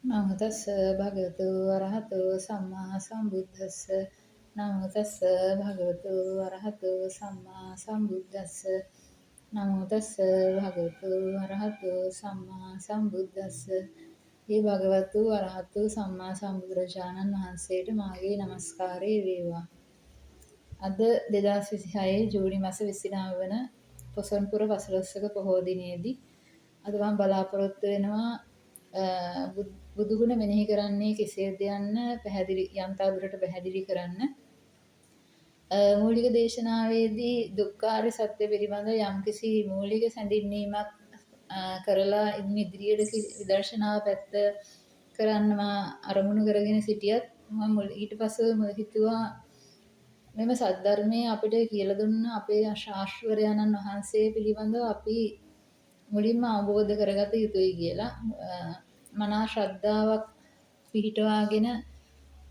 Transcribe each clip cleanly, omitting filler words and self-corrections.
නමෝ තස්ස භගවතු වරහතු සම්මා සම්බුද්දස්ස නමෝ තස්ස භගවතු වරහතු සම්මා සම්බුද්දස්ස නමෝ තස්ස භගවතු වරහතු සම්මා සම්බුද්දස්ස මේ භගවතු වරහතු සම්මා සම්බුදුරජාණන් වහන්සේට මාගේ নমස්කාරය වේවා. අද 2026 ජූනි මාස 29 වන පොසොන්පුර පසළොස්වක පොහෝ දිනයේදී අද මම බලාපොරොත්තු වෙනවා බුදුගුණ මෙනෙහි කරන්නේ කෙසේද යන්න පැහැදිලි යම්තා දුරට පැහැදිලි කරන්න. මූලික දේශනාවේදී දුක්ඛාරය සත්‍ය පිළිබඳ යම්කිසි මූලික සැඳින්වීමක් කරලා ඉදිරියට විදර්ශනාව පැත්ත කරන්න අරමුණු කරගෙන සිටියත් මම ඊට පස්ව හිතුවා මෙම සද්ධර්මයේ අපිට කියලා දුන්න අපේ ශාස්ත්‍රවරයන්න් වහන්සේ පිළිබඳව අපි මුලින්ම අවබෝධ කරගත යුතුයි කියලා. මනා ශ්‍රද්ධාවක් පිහිටවාගෙන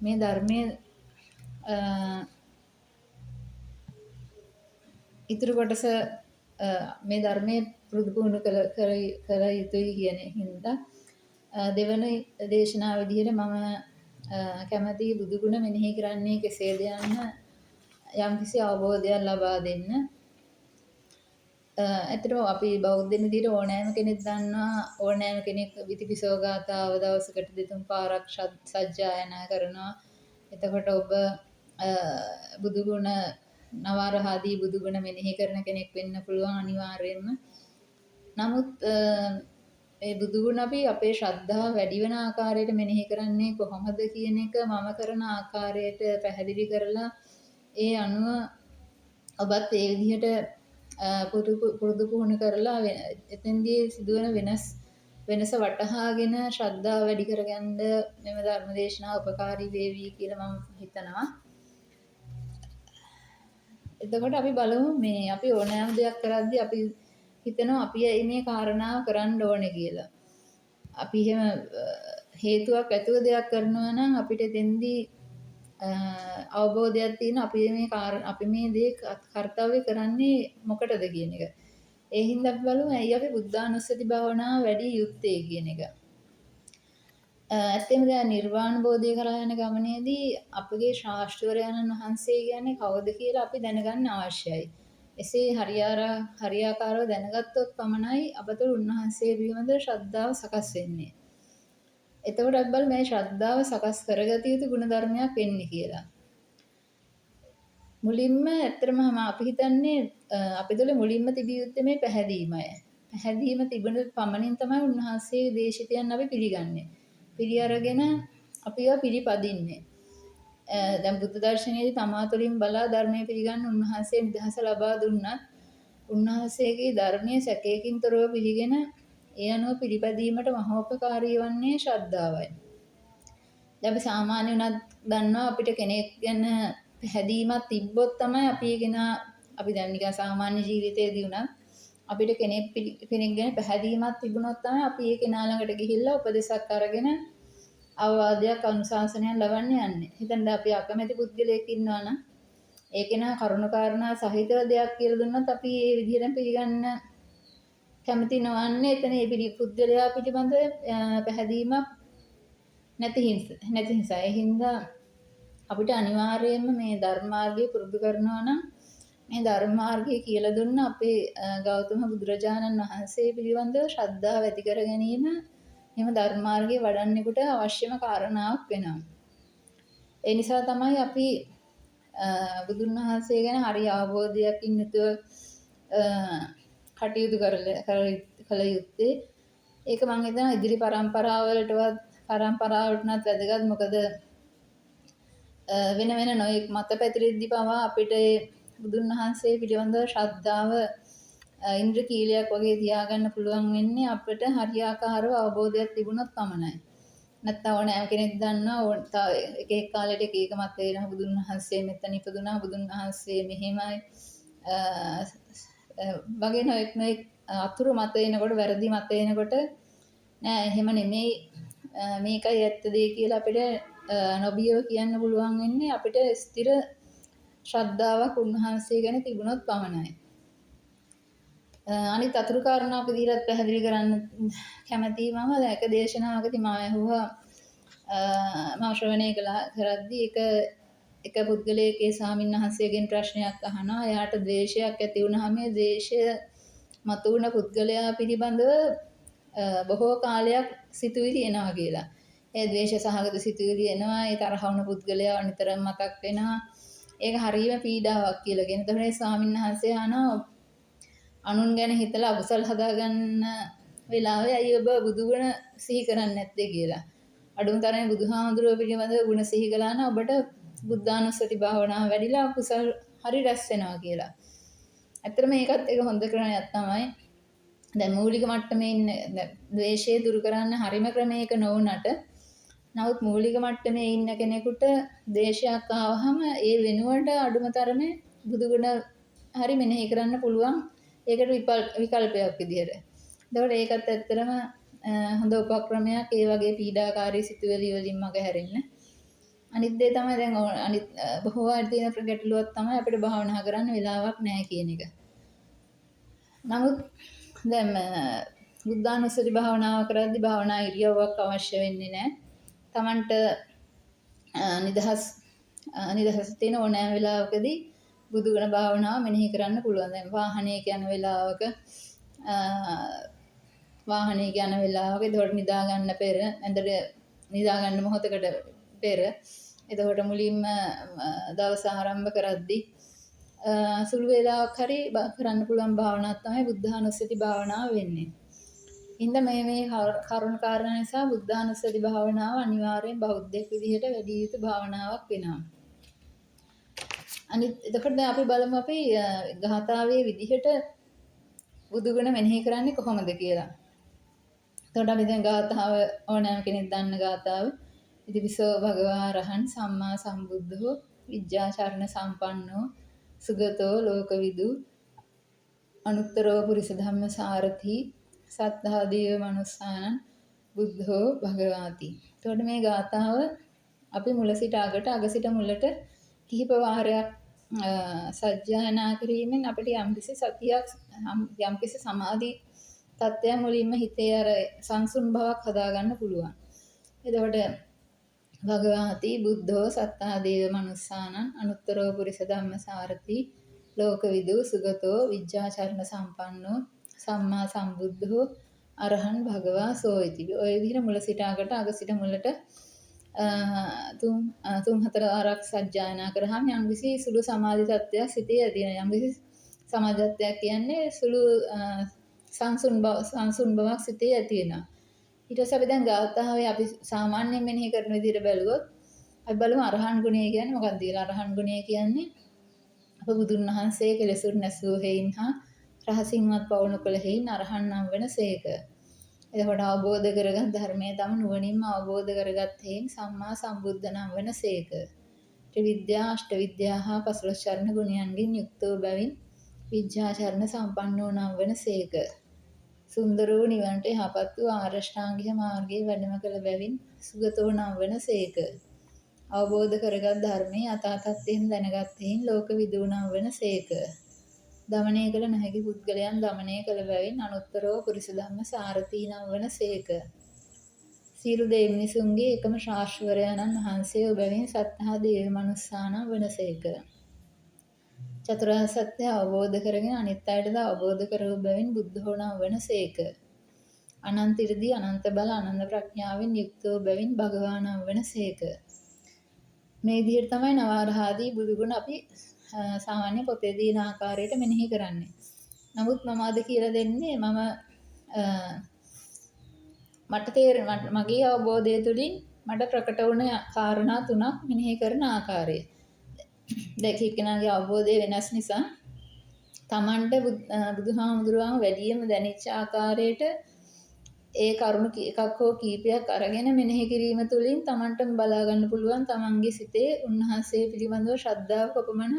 මේ ධර්මයේ ඉතුරු කොටස මේ ධර්මයේ පුරුදු පුහුණු කර යුතුයි කියන හින්දා දෙවන දේශනාව විදිහට මම කැමැති බුදුගුණ මෙනෙහි කරන්නේ කෙසේද යන්න යම්කිසි අවබෝධයක් ලබා දෙන්න. ඇත්තටම අපි බෞද්ධ විදිහට ඕනෑම කෙනෙක් දන්නවා ඕනෑම කෙනෙක් විතිපිසෝ ගාථාව දවසකට දෙතුන් පාරක් සජ්ජායනා කරනවා. එතකොට ඔබ බුදුගුණ නවරහදී බුදුගුණ මෙනෙහි කරන කෙනෙක් වෙන්න පුළුවන් අනිවාර්යයෙන්ම. නමුත් ඒ බුදුගුණ අපි අපේ ශ්‍රද්ධාව වැඩි වෙන ආකාරයට මෙනෙහි කරන්නේ කොහොමද කියන එක මම කරන ආකාරයට පැහැදිලි කරලා ඒ අනුව ඔබත් ඒ විදිහට පුරුදු පුහුණු කරලා එතෙන්දී සිදුවන වෙනස වටහාගෙන ශ්‍රද්ධාව වැඩි කරගන්න මෙම ධර්ම දේශනාව උපකාරී වේවි කියලා මම හිතනවා. එතකොට අපි බලමු මේ අපි ඕනෑම දෙයක් කරද්දී අපි හිතනවා අපි මේ කාරණාව කරන්න ඕනේ කියලා. අපි එහෙම හේතුවක් ඇතුව දෙයක් කරනවා නම් අපිට එතෙන්දී අවබෝධයක් තියෙන අපි මේ දේ කර්තව්‍ය කරන්නේ මොකටද කියන එක. ඒ හින්දා අපි බලමු ඇයි අපි බුද්ධානුස්සති භාවනාව වැඩි යුත්තේ කියන එක. ඇත්තෙම දැන් නිර්වාණ බෝධිය කරා යන ගමනේදී අපගේ ශාස්ත්‍රවරයන්න් වහන්සේ කියන්නේ කවුද කියලා අපි දැනගන්න අවශ්‍යයි. එසේ හරියාකාරව දැනගත්තොත් පමණයි අපට උන්වහන්සේ පිළිබඳ ශ්‍රද්ධාව සකස් වෙන්නේ. එතකොට අපි බලමු මේ ශ්‍රද්ධාව සකස් කරගත යුතු ගුණධර්මයක් වෙන්නේ කියලා. මුලින්ම ඇත්තටම අපි හිතන්නේ අපි තුළ මුලින්ම තිබිය යුත්තේ මේ පැහැදීමයි. පැහැදීම තිබුණ පමණින් තමයි උන්වහන්සේගේ දේශිතයන් අපි පිළිගන්නේ. පිළි අරගෙන අපිව පිළිපදින්නේ. දැන් බුද්ධ දර්ශනයේදී තමා තුළින් බලා ධර්මයේ පිළිගන්න උන්වහන්සේ නිදහස ලබා දුන්නත් උන්වහන්සේගේ ධර්මයේ සැකයකින් තොරව පිළිගෙන ඒ අනුව පිළිපැදීමට මහෝපකාරී වන්නේ ශ්‍රද්ධාවයි. දැන් අපි සාමාන්‍ය උනත් දන්නවා අපිට කෙනෙක් ගැන පැහැදීමක් තිබ්බොත් තමයි අපි දැන් නිකන් සාමාන්‍ය ජීවිතයේදී උනත් අපිට කෙනෙක් ගැන පැහැදීමක් තිබුණොත් තමයි අපි ඒ කෙනා ළඟට ගිහිල්ලා උපදෙසක් අරගෙන අවවාදයක් අනුශාසනයක් ලබන්න යන්නේ. හිතන්න අපි අකමැති පුද්ගලයෙක් ඉන්නවා නම් ඒ කෙනා කරුණාකාරණා සහිතව දෙයක් කියලා දුන්නොත් අපි ඒ විදිහට පිළිගන්න කැමති නොවන්නේ. එතන ඒ පුද්ගලයා පිළිබඳ පැහැදීමක් නැති නිසා. ඒ හින්දා අපිට අනිවාර්යයෙන්ම මේ ධර්මාර්ගය පුරුදු කරනවා නම් මේ ධර්මාර්ගය කියලා දුන්න අපේ ගෞතම බුදුරජාණන් වහන්සේ පිළිබඳව ශ්‍රද්ධාව ඇති කර ගැනීම එහෙම ධර්මාර්ගය වඩන්නෙකුට අවශ්‍යම කාරණාවක් වෙනවා. ඒ නිසා තමයි අපි බුදුන් වහන්සේ ගැන හරි අවබෝධයකින් යුතුව කටයුතු කළ යුත්තේ. ඒක මම හිතනවා ඉදිරි පරම්පරාවලටත් වැදගත්. මොකද වෙන නොයෙක් මත පැතිරෙද්දී පවා අපිට බුදුන් වහන්සේ පිළිබඳව ශ්‍රද්ධාව ඉන්ද්‍රකීලයක් වගේ තියාගන්න පුළුවන් වෙන්නේ අපිට හරියාකාරව අවබෝධයක් තිබුණොත් පමණයි. නැත්නම් ඕනෑම කෙනෙක් දන්නවා එක කාලෙට එක මත වෙනවා බුදුන් වහන්සේ මෙතන ඉපදුනා බුදුන් වහන්සේ මෙහෙමයි වගේ නොයෙක් අතුරු මත එනකොට වැරදි මත එනකොට නෑ එහෙම නෙමෙයි මේකයි ඇත්ත දේ කියලා අපිට නොබියව කියන්න පුළුවන් වෙන්නේ අපිට ස්ථිර ශ්‍රද්ධාවක් උන්වහන්සේ ගැන තිබුණොත් පමණයි. අනිත් අතුරු කාරණා අපි දීලා පැහැදිලි කරන්න කැමැතියි මම. දැන් එක දේශනාවකදී මම ඇහුවා මම ශ්‍රවණය කරද්දී එක පුද්ගලයෙක් ඒ ස්වාමීන් වහන්සේගෙන් ප්‍රශ්නයක් අහනවා. එයාට ද්වේෂයක් ඇති වුණාම මේ ද්වේෂය මතුවන පුද්ගලයා පිළිබඳව බොහෝ කාලයක් සිතුවිලි එනවා කියලා. ඒ ද්වේෂ සහගත සිතුවිලි එනවා. ඒ තරහ වුණ පුද්ගලයා නිතරම මතක් වෙනවා. ඒක හරියම පීඩාවක් කියලා කියන. එතකොට මේ ස්වාමීන් වහන්සේ අහනවා අනුන් ගැන හිතලා අකුසල් හදාගන්න වෙලාවේ අයිය ඔබ බුදුගුණ සිහි කරන්නේ නැත්තේ කියලා. අඩුම තරමේ බුදුහාමුදුරුව පිළිබඳව ගුණ සිහි කළා නම් ඔබට බුද්ධානුස්සති භාවනාව වැඩිලා කුසල් හරි රැස් වෙනවා කියලා. ඇත්තටම මේකත් එක හොඳ ක්‍රමයක් තමයි. දැන් මූලික මට්ටමේ ඉන්න ද්වේෂය දුරු කරන්න හරිම ක්‍රමයක නොවුනට නමුත් මූලික මට්ටමේ ඉන්න කෙනෙකුට ද්වේෂයක් ආවහම ඒ වෙනුවට අඩුම තරමේ බුදුගුණ හරි මෙනෙහි කරන්න පුළුවන්. ඒකට විකල්පයක් විදියට. එතකොට ඒකත් ඇත්තටම හොඳ උපක්‍රමයක්. ඒ වගේ පීඩාකාරී සිතුවිලි වලින් මග හැරෙන්න. අනිත් දේ තමයි දැන් අනිත් බොහෝ අය තියෙන ගැටලුවක් තමයි අපිට භාවනා කරන්න වෙලාවක් නැහැ කියන එක. නමුත් දැන් බුද්ධානුස්සති භාවනාව කරද්දී භාවනා ඉරියව්වක් අවශ්‍ය වෙන්නේ නැහැ. Tamanට නිදහස් තියෙන ඕනෑම වෙලාවකදී බුදුගුණ භාවනාව මෙනෙහි කරන්න පුළුවන්. දැන් වාහනයක යන වෙලාවක එතකොට නිදා ගන්න පෙර ඇඳට නිදා ගන්න මොහොතකට පෙර එතකොට මුලින්ම දවස ආරම්භ කරද්දී සුළු වේලාවක් හරි කරන්න පුළුවන් භාවනාවක් තමයි බුද්ධානුස්සති භාවනාව වෙන්නේ. ඉතින් මේ කරුණ කාරණා නිසා බුද්ධානුස්සති භාවනාව අනිවාර්යෙන් බෞද්ධයෙක් විදිහට වැඩි යුතු භාවනාවක් වෙනවා. අනිත් එතකොට දැන් අපි බලමු අපි ගාථාවේ විදිහට බුදුගුණ මෙනෙහි කරන්නේ කොහොමද කියලා. එතකොට අපි දැන් ගාථාව ඕනෑම කෙනෙක් දන්න ගාථාව. ඉතිවිසෝ භගවා රහන් සම්මා සම්බුද්ධෝ විජ්ජාචරණ සම්පන්නෝ සුගතෝ ලෝකවිදු අනුත්තරෝ පුරිස ධම්ම සාරථි සත්තා දේව මනුස්සානං බුද්ධෝ භගවාති. එතකොට මේ ගාථාව අපි මුල සිට අගට අග සිට මුලට කිහිප වාරයක් සජ්ජායනා කිරීමෙන් අපිට යම්කිසි සතියක් යම්කිසි සමාධි තත්ත්වයක් මුලින්ම හිතේ අර සංසුන් බවක් හදාගන්න පුළුවන්. එතකොට භගවාති බුද්ධෝ සත්තා දේව මනුස්සානං අනුත්තරෝ පුරිස ධම්ම සාරථි ලෝකවිදු සුගතෝ විජ්ජාචරණ සම්පන්නෝ සම්මා සම්බුද්ධෝ අරහං භගවා සෝයිති. ඔය විදිහට මුල සිට අගට අග සිට මුලට තුන් හතර ආරක් සජ්ජායනා කරාම යම්කිසි සුළු සමාධි තත්ත්වයක් සිටේ ඇති වෙනවා. යම්කිසි සමාධි තත්ත්වයක් කියන්නේ සුළු සංසුන් බවක් සිටේ ඇති වෙනවා. ඊට පස්සේ අපි දැන් ගාථාවේ අපි සාමාන්‍යයෙන් මෙනෙහි කරන විදිහට බැලුවොත් අපි බලමු අරහන් ගුණය කියන්නේ මොකක්ද කියලා. අරහන් ගුණය කියන්නේ අප බුදුන් වහන්සේ කෙලෙසුන් නැසූ හේයින් හා රහසින්වත් පවුණු කළ හේයින් අරහන් නම් වෙන සේක. එතකොට අවබෝධ කරගත් ධර්මයේ තම නුවණින්ම අවබෝධ කරගත් හේයින් සම්මා සම්බුද්ධ නම් වෙන සේක. ත්‍රිවිද්‍යා අෂ්ට විද්‍යා හා පසළොස් චරණ ගුණයන්ගෙන් යුක්තව බැවින් විජ්ජාචරණ සම්පන්නෝ නම් වෙන සේක. සුන්දර වූ නිවනට යහපත් වූ ආරෂ්ඨාංගික මාර්ගයේ වැඩම කළ බැවින් සුගතෝ නම් වෙන සේක. අවබෝධ කරගත් ධර්මයේ අතාතත්යෙන් දැනගත් හේයින් ලෝක විදූ නම් වෙන සේක. දමනය කළ නොහැකි පුද්ගලයන් දමනය කළ බැවින් අනුත්තරෝ පුරිස ධම්ම සාරථී නම් වන සේක. සියලු දෙව් මිනිසුන්ගේ එකම ශාස්ත්‍රවරයන්න් වහන්සේ බැවින් සත්තා දේව මනුස්සානම් වන සේක. චතුරාර්ය සත්‍ය අවබෝධ කරගෙන අනිත් අයටද අවබෝධ කරවූ බැවින් බුද්ධෝ නම් වන සේක. අනන්ත ඉර්ධි අනන්ත බල අනන්ත ප්‍රඥාවෙන් යුක්තව බැවින් භගවා නම් වන සේක. මේ විදිහට තමයි නවාරහාදී බුදුගුණ අපි සාමාන්‍ය පොතේ දින ආකාරයට මෙනෙහි කරන්නේ. නමුත් මම අද කියලා දෙන්නේ මට මගේ අවබෝධය තුළින් මට ප්‍රකට වුණ කාරණා තුනක් මෙනෙහි කරන ආකාරය. දැන් එක්කෙනාගේ අවබෝධය වෙනස් නිසා Tamanට බුදුහාමුදුරුවෝ වැඩියෙන්ම දැනෙච්ච ආකාරයට ඒ කරුණු එකක් හෝ කීපයක් අරගෙන මෙනෙහි කිරීම තුළින් Tamanටම බලා ගන්න පුළුවන් Tamanගේ සිතේ උන්වහන්සේ පිළිබඳව ශ්‍රද්ධාව කොපමණ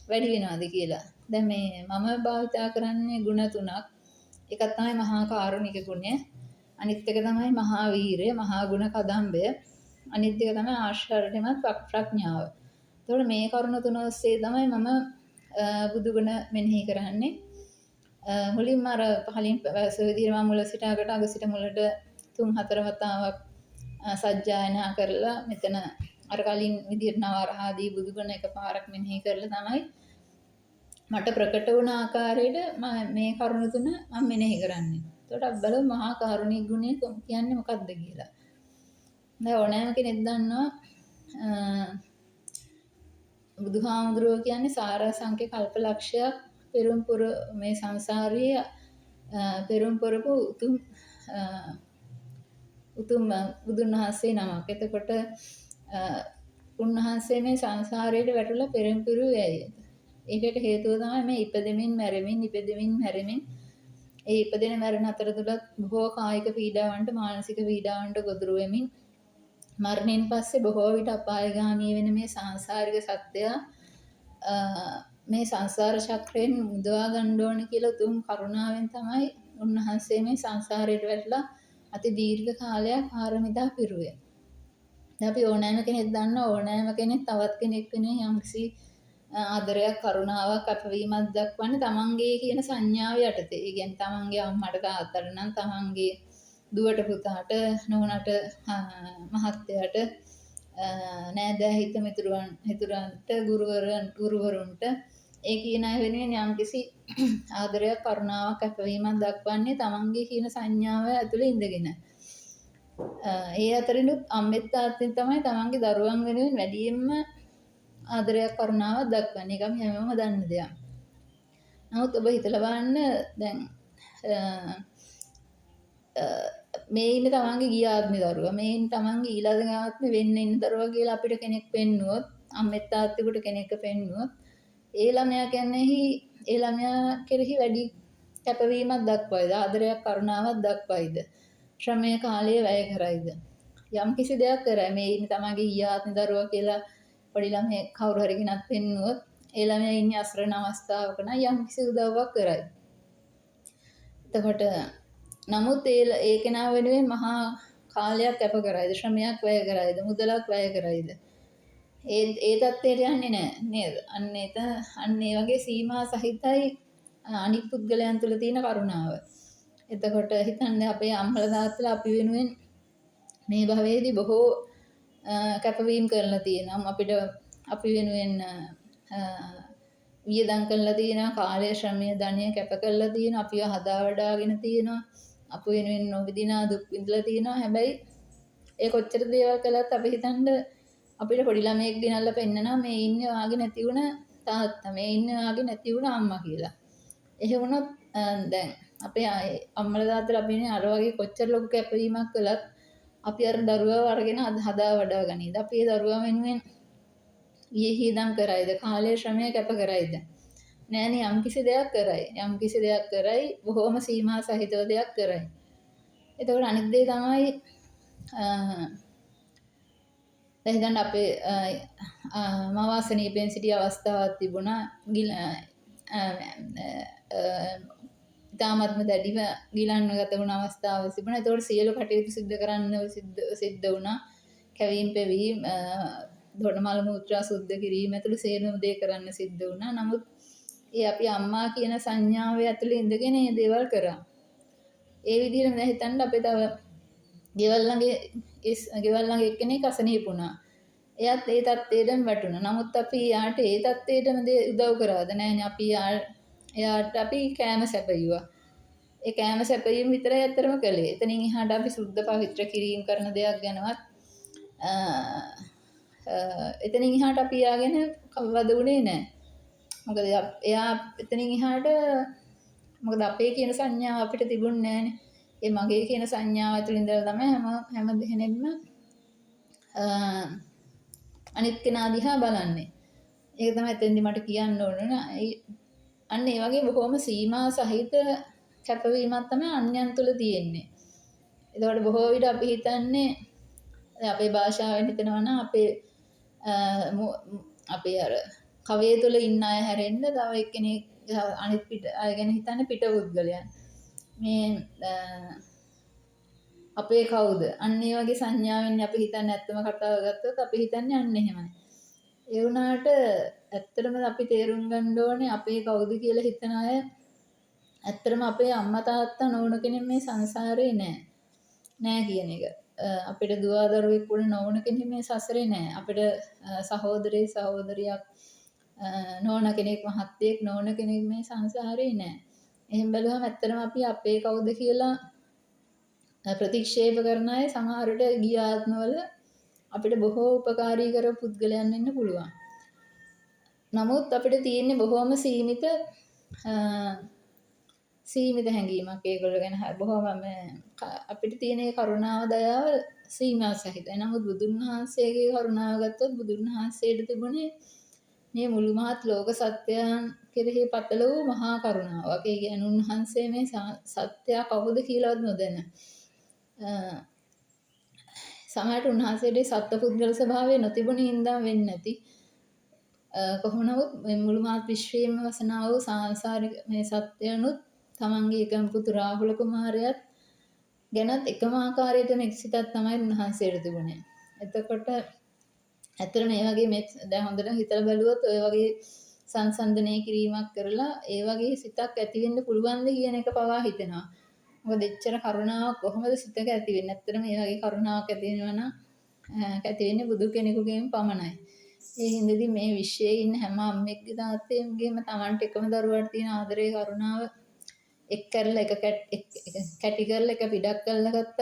වැඩි වෙනවද කියලා. දැන් මේ මම භාවිතා කරන්නේ ගුණ තුනක්. එකක් තමයි මහා කාරුණික ගුණය. අනිත් එක තමයි මහා වීරය, මහා ගුණ කදම්බය. අනිත් එක තමයි ආශ්චර්යමත් ප්‍රඥාව. එතකොට මේ කරුණ තුන ඔස්සේ තමයි මම බුදුගුණ මෙනෙහි කරන්නේ. මුලින්ම අර පහලින් පැවැසු විදිහට මම මුල සිට අගට අග සිට මුලට 3-4 වතාවක් සජ්ජායනා කරලා මෙතන අර කලින් විදිහට නවරහාදී බුදුගුණ එකපාරක් මෙනෙහි කරලා තමයි මට ප්‍රකට වුණ ආකාරයට මේ කරුණ තුන මම මෙනෙහි කරන්නේ. එතකොට අපි බලමු මහා කරුණික ගුණය කියන්නේ මොකක්ද කියලා. දැන් ඕනෑම කෙනෙක් දන්නවා බුදුහාමුදුරුවෝ කියන්නේ සාරාංශක කල්පලක්ෂයක් පෙරම්පුර මේ සංසාරයේ පෙරම්පුරපු උතුම් බුදුන් වහන්සේ නමක්. එතකොට උන්වහන්සේ මේ සංසාරයට වැටුණා පෙරම්පුරු ඇයි. ඒකට හේතුව තමයි මේ ඉපදෙමින් මැරෙමින් ඒ ඉපදෙන මැරෙන අතරතුරත් බොහෝ කායික පීඩාවන්ට මානසික පීඩාවන්ට ගොදුරු වෙමින් මරණයෙන් පස්සේ බොහෝ විට අපායගාමී වෙන මේ සංසාරික සත්‍යය මේ සංසාර චක්‍රයෙන් මුදවා ගන්න ඕන කියලා උතුම් කරුණාවෙන් තමයි උන්වහන්සේ මේ සංසාරයට වැටලා අති දීර්ඝ කාලයක් පාරමිතා පිරුවේ. දැන් අපි ඕනෑම කෙනෙක් දන්න ඕනෑම කෙනෙක් තවත් කෙනෙක් වෙන යම්කිසි ආදරයක් කරුණාවක් අපවීමක් දක්වන්නේ තමන්ගේ කියන සංඥාව යටතේ. ඒ කියන්නේ තමන්ගේ අම්මට තාත්තට නම් තමන්ගේ දුවට පුතාට නෝනට මහත්තයාට නෑදෑ හිත මිතුරන්ට ගුරුවරුන්ට ඒ කියන අය වෙනුවෙන් යම්කිසි ආදරයක් කරුණාවක් අපවීමක් දක්වන්නේ තමන්ගේ කියන සංඥාව ඇතුළේ ඉඳගෙන. ඒ අතරිනුත් අම්මෙත් තාත්තෙත් තමයි තමන්ගේ දරුවන් වෙනුවෙන් වැඩියෙන්ම ආදරයක් කරුණාවක් දක්වන්නේ. ඒක අපි හැමෝම දන්න දෙයක්. නමුත් ඔබ හිතලා බලන්න දැන් මේ ඉන්න තමන්ගේ ගිය ආත්මේ දරුවා මේ ඉන්න තමන්ගේ ඊළඟ ආත්මේ වෙන්න ඉන්න දරුවා කියලා අපිට කෙනෙක් පෙන්නුවොත් අම්මෙත් තාත්තෙකුට කෙනෙක් පෙන්නුවොත් ඒ ළමයා කියන්නේ ඒ ළමයා කෙරෙහි වැඩි කැපවීමක් දක්වයිද ආදරයක් කරුණාවක් දක්වයිද ශ්‍රමය කාලය වැය කරයිද යම් කිසි දෙයක් කරයි මේ ඉන්න තමන්ගේ ගිය ආත්මේ දරුවා කියලා පොඩි ළමයෙක් කවුරු හරි කෙනෙක් පෙන්නුවොත් ඒ ළමයා ඉන්නේ අසරණ අවස්ථාවක නම් යම් කිසි උදව්වක් කරයි. එතකොට නමුත් ඒ කෙනා වෙනුවෙන් මහා කාලයක් කැප කරයිද ශ්‍රමයක් වැය කරයිද මුදලක් වැය කරයිද ඒ தත්ත්වයට යන්නේ නැහැ නේද අන්න ඒ වගේ සීමා සහිතයි අනිත් පුද්ගලයන් තුළ තියෙන කරුණාව. එතකොට හිතන්නේ අපේ අම්මලා තාත්තලා අපි වෙනුවෙන් මේ භවයේදී බොහෝ කැපවීම් කරලා තියෙනවා අපිට අපි වෙනුවෙන් වියදම් කරලා තියෙනවා කාලය ශ්‍රමය ධනය කැප කරලා තියෙනවා අපිව හදා වඩාගෙන තියෙනවා අප වෙනුවෙන් නොවිදිනා දුක් විඳලා තියෙනවා. හැබැයි ඒ කොච්චර දේවල් කළත් අපි හිතන්න අපිට පොඩි ළමයෙක් ගෙනල්ලා පෙන්නනවා මේ ඉන්නේ වාගේ නැති වුණ තාත්තා මේ ඉන්නේ වාගේ නැති වුණ අම්මා කියලා. එහෙ වුණොත් දැන් අපේ අම්මලා තාත්තලා අපි අර වගේ කොච්චර ලොකු කැපවීමක් කළත් අපි අර දරුවව අරගෙන හදා වඩා ගනීද අපි ඒ දරුවා වෙනුවෙන් වියහිදම් කරයිද කාලය ශ්‍රමය කැප කරයිද නෑනේ යම්කිසි දෙයක් කරයි බොහෝම සීමා සහිතව දෙයක් කරයි. එතකොට අනිත් දේ තමයි දැන් හිතන්න අපේ මවාසනීපෙන් සිටි අවස්ථාවක් තිබුණා ඉතාමත්ම දැඩිව ගිලන්ව ගත වුණ අවස්ථාවක් තිබුණා. එතකොට සියලු කටයුතු සිද්ධ කරන්න සිද්ධ වුණා. කැවීම් පෙවීම් දොඩමල් මුත්‍රා සුද්ධ කිරීම ඇතුළු සියලුම දේ කරන්න සිද්ධ වුණා. නමුත් ඒ අපි අම්මා කියන සංඥාව ඇතුළේ ඉඳගෙන මේ දේවල් කරා. ඒ විදිහට මම හිතන්න අපේ තව ගෙවල් ළඟ එක්කෙනෙක් අසනීප වුණා. එයාත් ඒ තත්ත්වයටම වැටුණා. නමුත් අපි යාට ඒ තත්ත්වයටම උදව් කරාද නැහැ. අපි එයාට අපි කෑම සැපයුවා. ඒ කෑම සැපයීම විතරයි අත්‍තරම කළේ. එතනින් එහාට අපි සුද්ධ පවිත්‍ර කිරීම කරන දෙයක් ගැනවත් එතනින් එහාට අපි යාගෙන කවවද උනේ නැහැ. මොකද එයා එතනින් එහාට මොකද අපේ කියන සංඥාව අපිට තිබුණේ නැහනේ. ඒ මගේ කියන සංඥාව ඇතුළේ ඉඳලා තමයි හැම දෙහෙනෙම අනිත් කෙනා දිහා බලන්නේ. ඒක තමයි එතෙන්දි මට කියන්න ඕන. අන්න ඒ වගේ බොහොම සීමා සහිත කැපවීමක් තමයි අන්‍යයන් තුළ තියෙන්නේ. ඒකට බොහෝ විට අපි හිතන්නේ අපේ භාෂාවෙන් හිතනවා නම් අපේ අර කවයේ තුළ ඉන්න අය හැරෙන්න තව එක්කෙනෙක් අනිත් පිට අය ගැන හිතන්නේ පිට පුද්ගලයන්. මේ අපේ කවුද? අන්න ඒ වගේ සංඥාවෙන් අපි හිතන්නේ ඇත්තම කතාව ගත්තොත් අපි හිතන්නේ අන්න එහෙමයි. ඒ වුණාට ඇත්තටම අපි තේරුම් ගන්න ඕනේ අපේ කවුද කියලා හිතන අය ඇත්තටම අපේ අම්මා තාත්තා නෝන කෙනෙක් මේ සංසාරේ නෑ කියන එක. අපිට දුව දරුවෙක් වුණ නොවන කෙනෙක් මේ සසරේ නැහැ. අපිට සහෝදරියක් නොවන කෙනෙක් මහත්තයෙක් නොවන කෙනෙක් මේ සංසාරේ නැහැ. එහෙම බැලුවම ඇත්තටම අපි අපේ කවුද කියලා ප්‍රතික්ෂේප කරන අය සමහරට ගිය ආත්මවල අපිට බොහෝ උපකාරී කරපු පුද්ගලයන් වෙන්න පුළුවන්. නමුත් අපිට තියෙන්නේ බොහොම සීමිත හැඟීමක් ඒගොල්ලෝ ගැන. බොහොම අපිට තියෙන කරුණාව දයාව සීමා සහිතයි. නමුත් බුදුන් වහන්සේගේ කරුණාව ගත්තොත් බුදුන් වහන්සේට තිබුණේ මේ මුළු මහත් ලෝක සත්‍යයන් කෙරෙහි පතල වූ මහා කරුණාවක්. ඒ කියන්නේ උන්වහන්සේ මේ සත්‍ය කවුද කියලාවත් නොදැන. සමහරට උන්වහන්සේට සත්පුද්ගල ස්වභාවය නොතිබුණේ හින්දා වෙන්නේ නැති. කොහොම නමුත් මේ මුළු මහත් විශ්වයේම වසනා වූ සාංශාරික මේ සත්‍යයනුත් තමන්ගේ එකම පුතු රාහුල කුමාරයාත් ගැනත් එකම ආකාරයට මෙක්සිතක් තමයි උන්වහන්සේට තිබුණේ. එතකොට ඇත්තට මේ වගේ මේ දැන් හොඳට හිතලා බැලුවොත් ඔය වගේ සංසන්දනය කිරීමක් කරලා ඒ වගේ සිතක් ඇති වෙන්න පුළුවන්ද කියන එක පවා හිතෙනවා. මොකද එච්චර කරුණාවක් කොහොමද සිතක ඇති වෙන්නේ? ඇත්තට මේ වගේ කරුණාවක් ඇති වෙනවා නම් ඇති වෙන්නේ බුදු කෙනෙකුගෙන් පමණයි. ඒ හින්දාදී මේ විශ්වයේ ඉන්න හැම අම්මෙක්ගේ තාත්තෙක්ගේම Tamanට එකම දරුවාට තියෙන ආදරේ කරුණාව එක් කරලා එක කැටි කරලා එක පිටක් කරලා ගත්තත්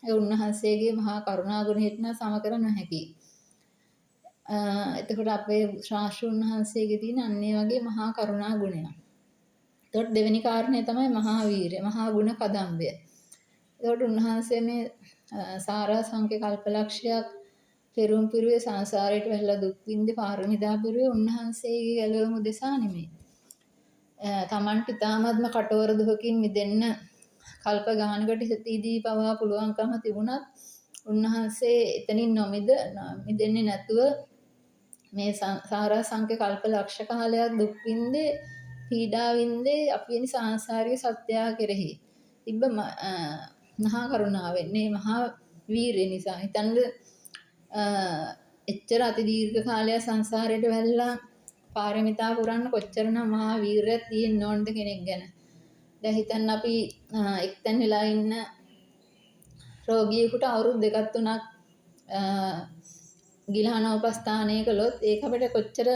ඒ උන්වහන්සේගේ මහා කරුණා ගුණයට නම් සම කර නොහැකි. එතකොට අපේ ශාස්ත්‍රඥ වහන්සේගේ තියෙන අන්නේ වගේ මහා කරුණා ගුණය. එතකොට දෙවෙනි කාරණය තමයි මහා වීරය, මහා ගුණ කදම්බය. එතකොට උන්වහන්සේ මේ සාරා සංඛ්‍ය කල්පලක්ෂයක් පෙරම් පිරුවේ සංසාරයට වැළලා දුක් විඳි පාරමිතා පිරුවේ උන්වහන්සේගේ ගැලවීම උදෙසා නෙමෙයි. තමන්ට ඉතාමත්ම කටවර දුකකින් මිදෙන්න කල්ප ගානකට හිතීදී පවා පුළුවන්කම තිබුණත් උන්වහන්සේ එතනින් මිදෙන්නේ නැතුව මේ සාරා සංඛ්‍ය කල්ප ලක්ෂ කාලයක් දුක් විඳේ පීඩා විඳේ අපි වෙනි සංසාරික සත්‍යය කෙරෙහි තිබ්බ මහා කරුණාවෙන් මේ මහා වීරිය නිසා හිතන්න එච්චර අති දීර්ඝ කාලයක් සංසාරයට වැළලා පාරමිතා පුරන්න කොච්චරනම් මහා වීරියක් තියෙන්න ඕනද කෙනෙක් ගැන. දැන් හිතන්න අපි එක්තැන් වෙලා ඉන්න රෝගියෙකුට අවුරුදු 2ක් 3ක් ගිලහනෝපස්ථානය කළොත් ඒක අපිට කොච්චර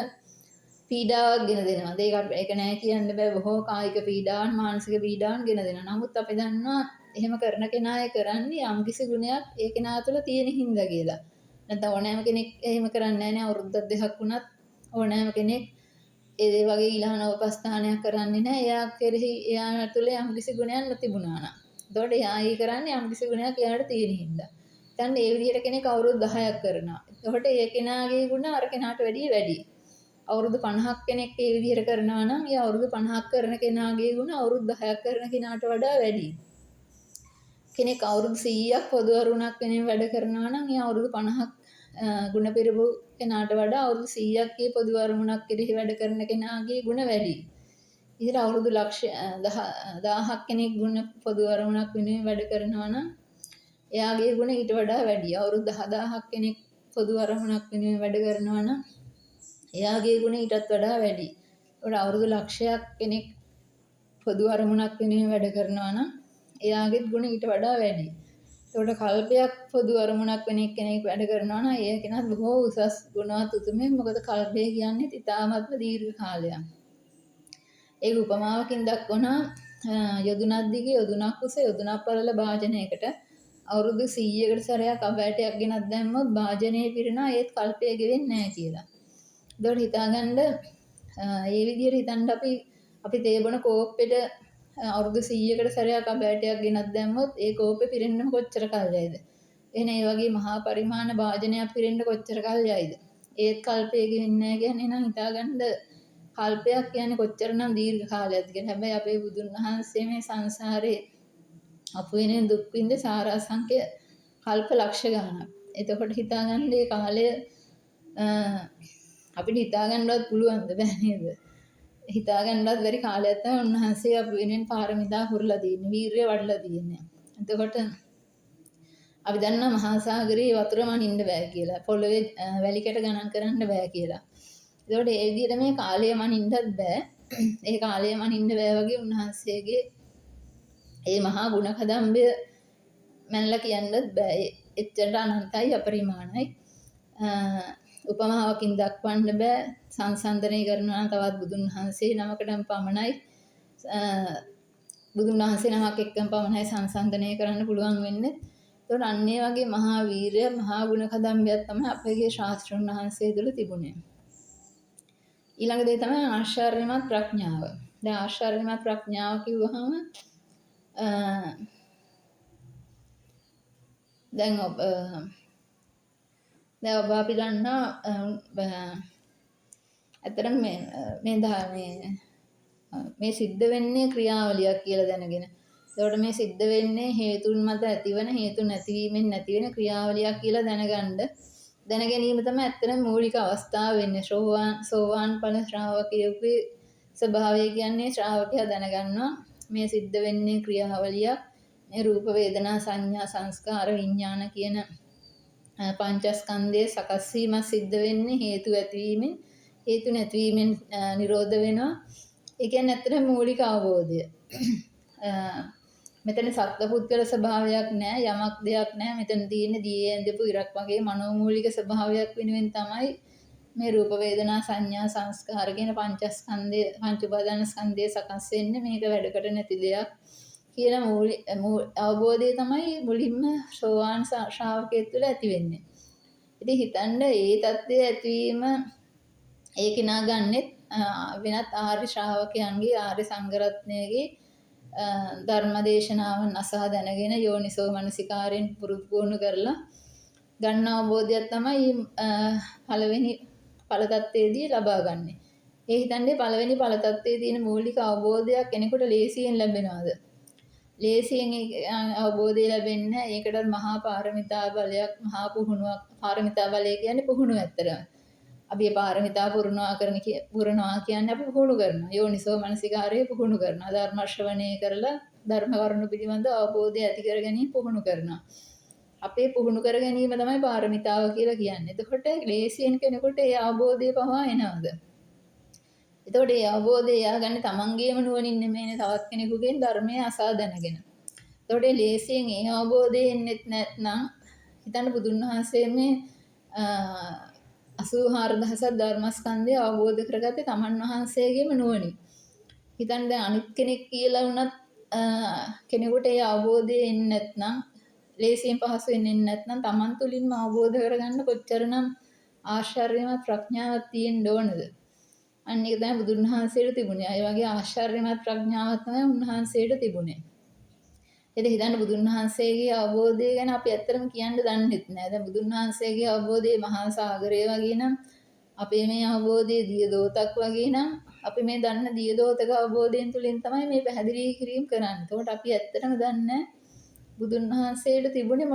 පීඩාවක් ගෙන දෙනවද? ඒක නෑ කියන්න බෑ. බොහෝ කායික පීඩාවන් මානසික පීඩාවන් ගෙන දෙනවා. නමුත් අපි දන්නවා එහෙම කරන කෙනා ඒ කරන්නේ යම්කිසි ගුණයක් ඒ කෙනා තුළ තියෙන හින්දා කියලා. නැත්නම් ඕනෑම කෙනෙක් එහෙම කරන්නේ නෑනේ. අවුරුද්දක් 2ක් වුණත් ඕනෑම කෙනෙක් ඒ වගේ ඊළානෝපස්ථානයක් කරන්නේ නෑ. එයා කෙරෙහි එයා තුළ යම්කිසි ගුණයක් නොතිබුණා නම්. එතකොට එයා කරන්නේ යම්කිසි ගුණයක් එයාට තියෙන හින්දා. දැන් මේ විදිහට කෙනෙක් අවුරුදු 10ක් කරනවා. එතකොට ඒ කෙනාගේ ගුණ අර කෙනාට වැඩි. අවුරුදු 50ක් කෙනෙක් ඒ විදිහට කරනවා නම් ඒ අවුරුදු 50ක් කරන කෙනාගේ ගුණ අවුරුදු 10ක් කරන කෙනාට වඩා වැඩි. කෙනෙක් අවුරුදු 100ක් පොදු අරුණක් වෙනින් වැඩ කරනවා නම් ඒ අවුරුදු 50ක් ගුණ පිරපු කෙනාට වඩා අවුරුදු 100ක් ඒ පොදු අරුණක් කෙරෙහි වැඩ කරන කෙනාගේ ගුණ වැඩි. ඉතින් අවුරුදු 1000ක් කෙනෙක් ගුණ පොදු අරුණක් වෙනින් වැඩ කරනවා නම් එයාගේ ගුණ ඊට වඩා වැඩි. අවුරුදු 10000ක් කෙනෙක් පොදු අරමුණක් වෙනුවෙන් වැඩ කරනවා නම් එයාගේ ගුණ ඊටත් වඩා වැඩි. ඒකට අවුරුදු ලක්ෂයක් කෙනෙක් පොදු අරමුණක් වෙනුවෙන් වැඩ කරනවා නම් එයාගේ ගුණ ඊට වඩා වැඩි. ඒකට කල්පයක් පොදු අරමුණක් වෙන කෙනෙක් වැඩ කරනවා නම් ඒ කෙනාත් බොහෝ උසස් ගුණවත් උතුමෙක්. මොකද කල්පය කියන්නේ ඉතාමත්ම දීර්ඝ කාලයක්. ඒක උපමාවකින් දක්වනවා යොදුනක් දිගේ යොදුනක් උස යොදුනක් පළල භාජනයකට අවුරුදු 100කට සැරයක් අබෑටයක් ගෙනත් දැම්මොත් භාජනයේ පිරෙනවා ඒත් කල්පය ගෙවෙන්නේ නැහැ කියලා. ඒකට හිතාගන්න ඒ විදිහට හිතන්න අපි තේ බොන කෝප්පෙට අවුරුදු 100කට සැරයක් අබෑටයක් ගෙනත් දැම්මොත් ඒ කෝප්පේ පිරෙන්න කොච්චර කල් යයිද? එහෙනම් ඒ වගේ මහා පරිමාණ භාජනයක් පිරෙන්න කොච්චර කල් යයිද? ඒත් කල්පය ගෙවෙන්නේ නැහැ කියන්නේ නම් හිතාගන්න කල්පයක් කියන්නේ කොච්චරනම් දීර්ඝ කාලයක්ද කියලා. හැබැයි අපේ බුදුන් වහන්සේ මේ සංසාරේ අපු වෙනින් දුක් විඳ සාරා සංඛ්‍ය කල්ප ලක්ෂ ගණනක්. එතකොට හිතාගන්න මේ කාලය අපිට හිතාගන්නවත් පුළුවන්ද බෑ නේද? හිතාගන්නවත් බැරි කාලයක් තමයි උන්වහන්සේ අපු වෙනින් පාරමිතා පුරලා තියෙන්නේ, වීරිය වඩලා තියෙන්නේ. එතකොට අපි දන්නා මහා සාගරයේ වතුර මනින්න බෑ කියලා. පොළවේ වැලි කැට ගණන් කරන්න බෑ කියලා. ඒකට ඒ විදිහට මේ කාලය මනින්නත් බෑ. ඒ කාලය මනින්න බෑ වගේ උන්වහන්සේගේ ඒ මහා ගුණ කදම්බය මැනලා කියන්නත් බෑ. එච්චරට අනන්තයි අපරිමාණයි. උපමාවකින් දක්වන්න බෑ. සංසන්දනය කරනවා නම් තවත් බුදුන් වහන්සේ නමකටම පමණයි බුදුන් වහන්සේ නමක් එක්කම පමණයි සංසන්දනය කරන්න පුළුවන් වෙන්නේ. ඒතකොට අන්න ඒ වගේ මහා වීරය, මහා ගුණ කදම්බයක් තමයි අපගේ ශාස්ත්‍රඥ වහන්සේ තුළ තිබුණේ. ඊළඟ දේ තමයි ආශ්චර්යමත් ප්‍රඥාව. දැන් ආශ්චර්යමත් ප්‍රඥාව කිව්වහම දැන් ඔබ අපි දන්නා ඇත්තටම මේ සිද්ධ වෙන්නේ ක්‍රියාවලියක් කියලා දැනගෙන. ඒකට මේ සිද්ධ වෙන්නේ හේතුන් මත ඇතිවන හේතු නැතිවීමෙන් නැතිවෙන ක්‍රියාවලියක් කියලා දැන ගැනීම තමයි ඇත්තටම මූලික අවස්ථාව වෙන්නේ. සෝවාන් ඵල ශ්‍රාවකයෙකුගේ ස්වභාවය කියන්නේ ශ්‍රාවකයා දැනගන්නවා මේ සිද්ධ වෙන්නේ ක්‍රියාවලියක්. මේ රූප වේදනා සංඥා සංස්කාර විඥාන කියන පංචස්කන්ධයේ සකස් වීම සිද්ධ වෙන්නේ හේතු ඇතිවීමෙන් හේතු නැතිවීමෙන් නිරෝධ වෙනවා. ඒ කියන්නේ ඇත්තටම මූලික අවබෝධය. මෙතන සත්පුද්ගල ස්වභාවයක් නැහැ, යමක් දෙයක් නැහැ. මෙතන තියෙන්නේ දී ඇඳපු ඉරක් වගේ මනෝමූලික ස්වභාවයක් වෙනුවෙන් තමයි මේ රූප වේදනා සංඥා සංස්කාර කියන පංචස්කන්ධය පංච උපාදාන ස්කන්ධය සකස් වෙන්නේ. මේක වැඩකට නැති දෙයක් කියන අවබෝධය තමයි මුලින්ම සෝවාන් ශ්‍රාවකයෙක් තුළ ඇති වෙන්නේ. ඉතින් හිතන්න ඒ தත්ත්වය ඇතිවීම ඒ කිනා ගන්නෙත් වෙනත් ආර්ය ශ්‍රාවකයන්ගේ ආර්ය සංඝරත්නයගේ ධර්මදේශනාවන් අසහ දැනගෙන යෝනිසෝ මනසිකාරයෙන් පුරුදු කරලා ගන්න අවබෝධයක් තමයි පළවෙනි ඵල தත්ත්වයේදී ලබා ගන්නෙ. ඒ හිතන්නේ පළවෙනි ඵල තත්ත්වයේ තියෙන මූලික අවබෝධයක් කෙනෙකුට ලේසියෙන් ලැබෙනවද? ලේසියෙන් අවබෝධය ලැබෙන්නේ ඒකට මහා පාරමිතා බලයක්, මහා පුහුණුවක්. පාරමිතා බලය කියන්නේ පුහුණුව ඇත්තටම. අපි පාරමිතා පුරනවා කියන්නේ අපි පුහුණු කරනවා. යෝනිසෝ මනසිකාරයේ පුහුණු කරනවා. ධර්ම ශ්‍රවණය කරලා ධර්ම කරුණු පිළිබඳ අවබෝධය ඇති කර ගැනීම පුහුණු කරනවා. අපේ පුහුණු කර ගැනීම තමයි පාරමිතාව කියලා කියන්නේ. එතකොට ලේසියෙන් කෙනෙකුට ඒ අවබෝධය පවා එනවද? එතකොට ඒ අවබෝධය යාගන්නේ තමන්ගේම නුවණින් නෙමෙයිනේ, තවත් කෙනෙකුගෙන් ධර්මය අසා දැනගෙන. එතකොට ලේසියෙන් ඒ අවබෝධය එන්නේ නැත්නම් හිතන්න බුදුන් වහන්සේ මේ 84000ක් ධර්මස්කන්ධය අවබෝධ කරගත්තේ තමන් වහන්සේගේම නුවණින්. හිතන්න දැන් අනිත් කෙනෙක් කියලා වුණත් කෙනෙකුට ඒ අවබෝධය එන්නේ නැත්නම්, ලේසියෙන් පහසුවෙන් එන්නේ නැත්නම් තමන් තුළින්ම අවබෝධ කරගන්න කොච්චරනම් ආශ්චර්යමත් ප්‍රඥාවක් තියෙන්න ඕනද? අන්න ඒක තමයි බුදුන් වහන්සේට තිබුණේ. ඒ වගේ ආශ්චර්යමත් ප්‍රඥාවක් තමයි උන්වහන්සේට තිබුණේ. ඒක හිතන්න බුදුන් වහන්සේගේ අවබෝධය ගැන අපි ඇත්තටම කියන්න දන්නෙත් නෑ. දැන් බුදුන් වහන්සේගේ අවබෝධය මහා සාගරය වගේ නම්, අපේ මේ අවබෝධය දිය දෝතක් වගේ නම්, අපි මේ දන්න දිය දෝතක අවබෝධයෙන් තුලින් තමයි මේ පැහැදිලි කිරීම කරන්නේ. ඒකට අපි ඇත්තටම දන්නේ බුදුන් වහන්සේට තිබුණේ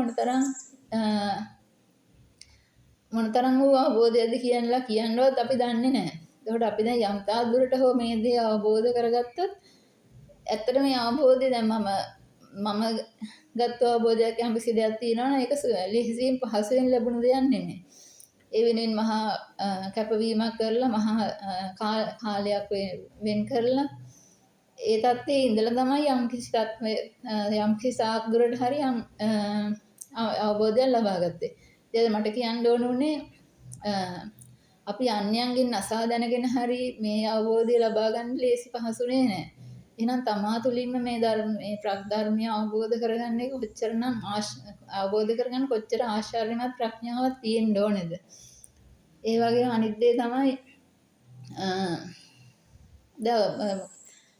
මොනතරම් වූ අවබෝධයක්ද කියනවත් අපි දන්නේ නැහැ. ඒකට අපි දැන් යම් තාක් දුරට හෝ මේ දේ අවබෝධ කරගත්තොත් ඇත්තට මේ අවබෝධය දැන් මම ගත්ත අවබෝධයක් යම් කිසි දෙයක් තියෙනවා නම් ඒක ලෙහිසියෙන් පහසුවෙන් ලැබුණු දෙයක් නෙමෙයි. ඒ වෙනුවෙන් මහා කැපවීමක් කරලා මහා කාලයක් වෙන් කරලා ඒ තත්ත්වයේ ඉඳලා තමයි යම් කිසි සාක් දුරට හරි අවබෝධයක් ලබා ගත්තේ. ඉතින් මට කියන්න ඕන උනේ අපි අන්‍යයන්ගෙන් අසා දැනගෙන හරි මේ අවබෝධය ලබා ගන්න ලේසි පහසුනේ නෑ. එහෙනම් තමා තුළින්ම මේ ධර්මය අවබෝධ කරගන්න එක අවබෝධ කරගන්න කොච්චර ආශ්චර්යමත් ප්‍රඥාවක් තියෙන්න ඕනේද? ඒ වගේම අනිත් දේ තමයි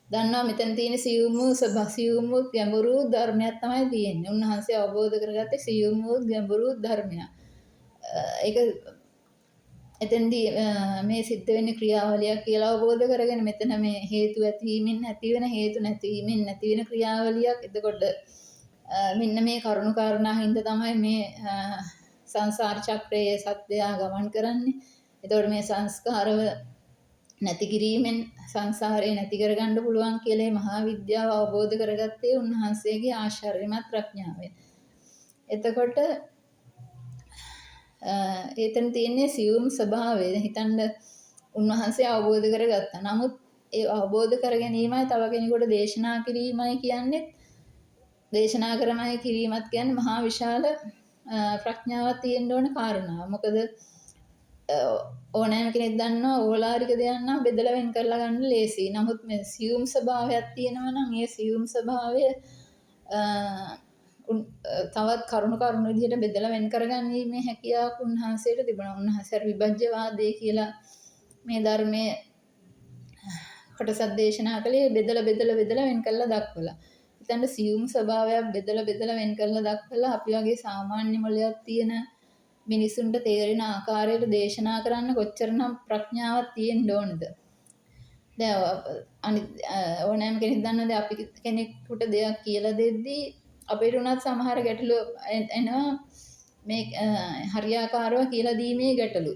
දන්නවා මෙතන තියෙන සියුම් ගැඹුරු ධර්මයක් තමයි තියෙන්නේ. උන්වහන්සේ අවබෝධ කරගත්තේ සියුම් ගැඹුරු ධර්මයක්. ඒක එතෙන්දී මේ සිද්ධ වෙන ක්‍රියාවලියක් කියලා අවබෝධ කරගෙන මෙතන මේ හේතු ඇතිවීමෙන් නැතිවෙන හේතු නැතිවීමෙන් නැතිවෙන ක්‍රියාවලියක්. එතකොට මෙන්න මේ කරුණු කාරණා හින්දා තමයි මේ සංසාර චක්‍රයේ සත්‍යය ගමන් කරන්නේ. එතකොට මේ සංස්කාරව නැති කිරීමෙන් සංසාරේ නැති කරගන්න පුළුවන් කියලා මහා විද්‍යාව අවබෝධ කරගත්තේ උන්වහන්සේගේ ආශ්චර්යමත් ප්‍රඥාවෙන්. එතකොට එතන තියෙන්නේ සියුම් ස්වභාවය. හිතන්න උන්වහන්සේ අවබෝධ කරගත්තා. නමුත් ඒ අවබෝධ කර ගැනීමයි තව කෙනෙකුට දේශනා කිරීමයි කියන්නේ, දේශනා කරමයි කිරීමත් කියන්නේ මහා විශාල ප්‍රඥාවක් තියෙන්න ඕන කාරණා. මොකද ඕනෑම කෙනෙක් දන්නවා ඕලාරික දෙයක් නම් බෙදලා වෙන් කරලා ගන්න ලේසියි. නමුත් මේ සියුම් ස්වභාවයක් තියෙනවා නම් ඒ සියුම් ස්වභාවය තවත් කරුණු විදිහට බෙදලා වෙන් කරගන්නීමේ හැකියාවක් උන්වහන්සේට තිබුණා. උන්වහන්සේ විභජ්‍යවාදය කියලා මේ ධර්මයේ කොටසක් දේශනා කළේ බෙදලා වෙන් කරලා දක්වලා. හිතන්න සියුම් ස්වභාවයක් බෙදලා වෙන් කරලා දක්වලා අපි වගේ සාමාන්‍ය මොළයක් තියෙන මිනිසුන්ට තේරෙන ආකාරයට දේශනා කරන්න කොච්චරනම් ප්‍රඥාවක් තියෙන්න ඕනද? දැන් ඕනෑම කෙනෙක් දන්නවද අපි කෙනෙකුට දෙයක් කියලා දෙද්දී අපිට උනත් සමහර ගැටලු එනවා මේ හරියාකාරව කියලා දීමේ ගැටලු.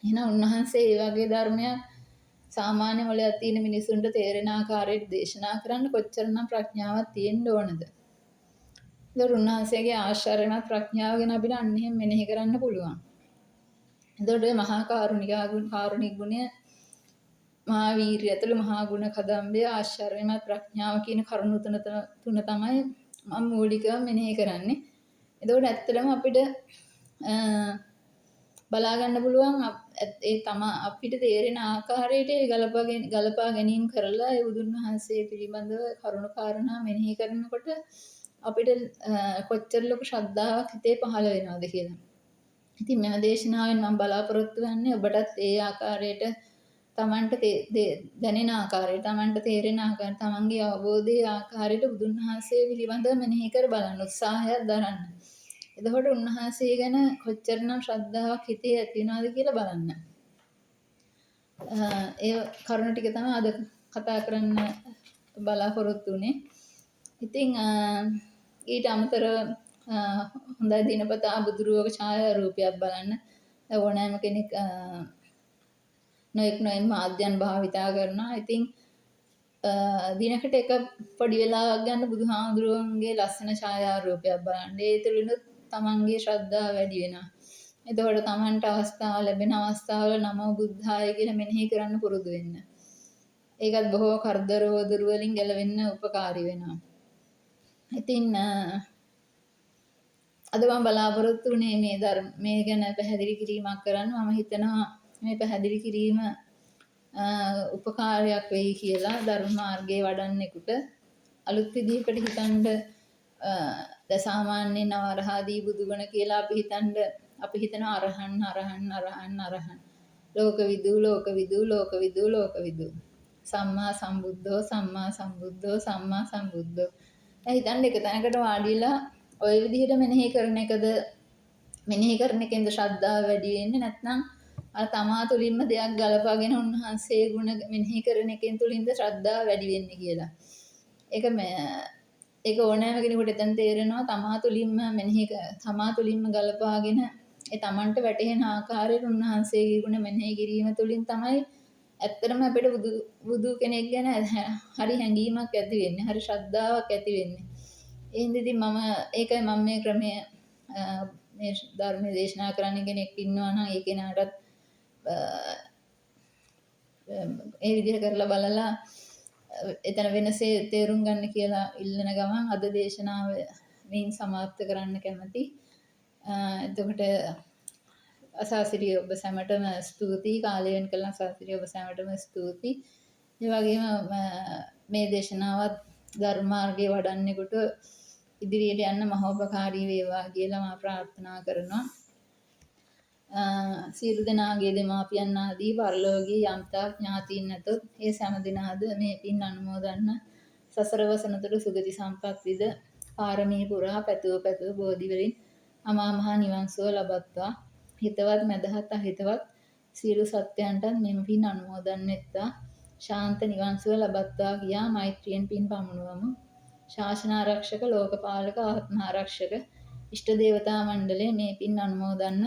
එහෙනම් උන්වහන්සේ මේ වගේ ධර්මයක් සාමාන්‍ය මොළයක් තියෙන මිනිසුන්ට තේරෙන ආකාරයට දේශනා කරන්න කොච්චරනම් ප්‍රඥාවක් තියෙන්න ඕනද? ඒක උන්වහන්සේගේ ආශ්චර්යමත් ප්‍රඥාව ගැන අපිට අන්න එහෙම මෙනෙහි කරන්න පුළුවන්. එතකොට මහා කාරුණික ගුණය, මහා වීරිය ඇතුළු මහා ගුණ කදම්බය, ආශ්චර්යමත් ප්‍රඥාව කියන කරුණු තුන තමයි මම මූලිකව මෙනෙහි කරන්නේ. එතකොට ඇත්තටම අපිට බලා ගන්න පුළුවන් ඒ අපිට තේරෙන ආකාරයට ගලපා ගැනීම කරලා ඒ බුදුන් වහන්සේ පිළිබඳව කරුණු කාරණා මෙනෙහි කරනකොට අපිට කොච්චර ලොකු ශ්‍රද්ධාවක් හිතේ පහළ වෙනවද කියලා. ඉතින් මේ දේශනාවෙන් මම බලාපොරොත්තු වෙන්නේ ඔබටත් ඒ ආකාරයට තමන්ට දැනෙන ආකාරයට, තමන්ට තේරෙන ආකාරයට, තමන්ගේ අවබෝධයේ ආකාරයට බුදුන් වහන්සේ පිළිබඳව මෙනෙහි කර බලන්න උත්සාහයක් දරන්න. එතකොට උන්වහන්සේ ගැන කොච්චරනම් ශ්‍රද්ධාවක් හිතේ ඇති වෙනවද කියලා බලන්න. ඒ කරුණ ටික තමයි අද කතා කරන්න බලාපොරොත්තු වෙන්නේ. ඉතින් ඊට අමතරව හොඳයි දිනපතා බුදුරුවක ඡායා රූපයක් බලන්න. ඕනෑම කෙනෙක් නොඑක් මාධ්‍යයන් භාවිතා කරනවා. ඉතින් දිනකට එක පොඩි වෙලාවක් ගන්න බුදුහාමුදුරුවන්ගේ ලස්සන ඡායා රූපයක් බලන්න. ඒ තුළිනුත් තමන්ගේ ශ්‍රද්ධාව වැඩි වෙනවා. එතකොට තමන්ට අවස්ථාව ලැබෙන අවස්ථාවල නමෝ බුද්ධාය කියලා මෙනෙහි කරන්න පුරුදු වෙන්න. ඒකත් බොහෝ කරදර වදුරු වලින් ගැලවෙන්න උපකාරී වෙනවා. ඉතින් අද මම බලාපොරොත්තු වුණේ මේ ගැන පැහැදිලි කිරීමක් කරන්න. මම හිතනවා මේ පැහැදිලි කිරීම උපකාරයක් වෙයි කියලා ධර්ම මාර්ගයේ වඩන්නෙකුට. අලුත් විදිහකට හිතන්න සාමාන්‍යයෙන් නවරහාදී බුදුගුණ කියලා අපි හිතනවා අරහන් ලෝකවිදු සම්මා සම්බුද්ධෝ දැන් හිතන්න එක තැනකට වාඩිලා ওই විදිහට මෙනෙහි කරන එකෙන්ද ශ්‍රද්ධාව වැඩි වෙන්නේ, නැත්නම් අර තමා තුළින්ම දෙයක් ගලපාගෙන උන්වහන්සේ ගුණ මෙනෙහි කරන එකෙන් තුළින්ද ශ්‍රද්ධාව වැඩි වෙන්නේ කියලා. ඒක ඕනෑම කෙනෙකුට එතන තේරෙනවා තමා තුළින්ම ගලපාගෙන ඒ තමන්ට වැටහෙන ආකාරයට උන්වහන්සේගේ ගුණ මෙනෙහි කිරීම තුළින් තමයි ඇත්තටම අපිට බුදු කෙනෙක් ගැන හරි හැඟීමක් ඇති වෙන්නේ, හරි ශ්‍රද්ධාවක් ඇති වෙන්නේ. ඒ හින්දා ඒකයි මම මේ ක්‍රමය මේ ධර්ම දේශනා කරන්න කෙනෙක් ඉන්නවා නම් ඒ කෙනාටත් ඒ විදිහට කරලා බලලා එතන වෙනසේ තේරුම් ගන්න කියලා ඉල්ලන ගමන් අද දේශනාව මේන් සමාප්ත කරන්න කැමති. එතකොට අසාසිරිය ඔබ සැමටම ස්තුතියි, කාලය වෙන් කළ අසාසිරිය ඔබ සැමටම ස්තුතියි. ඒ වගේම මේ දේශනාවත් ධර්ම මාර්ගයේ වඩන්නෙකුට ඉදිරියට යන්න මහෝපකාරී වේවා කියලා මම ප්‍රාර්ථනා කරනවා. සියලු දෙනාගේ දෙමාපියන් ආදී පරලෝකීය යම්තා ඥාතීන් නැතොත් ඒ සෑම දිනාද මේ පින් අනුමෝදන්න සසර වසන තුරු සුගති සම්පත් විද පාරමී පුරා පැතුව බෝධි වලින් අමා මහ නිවන් සුව ලබත්වා. හිතවත් මැදහත් අහිතවත් සියලු සත්‍යයන්ටත් මෙම පින් අනුමෝදන්නෙත්තා. ශාන්ත නිවන් සුව ලබත්වා කියා මෛත්‍රියෙන් පින් පමුණුවමු. ශාසන ආරක්ෂක, ලෝකපාලක, ආත්ම ආරක්ෂක ඉෂ්ට දේවතා මණ්ඩලය මේ පින් අනුමෝදන්න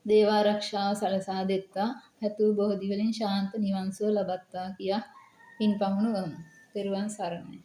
දේවාරක්ෂාව සලසා දෙත්තා. පැතුූ බෝධි වලින් ශාන්ත නිවන් සුව ලබත්වා කියා පින් පමුණුවමු. තෙරුවන් සරණයි.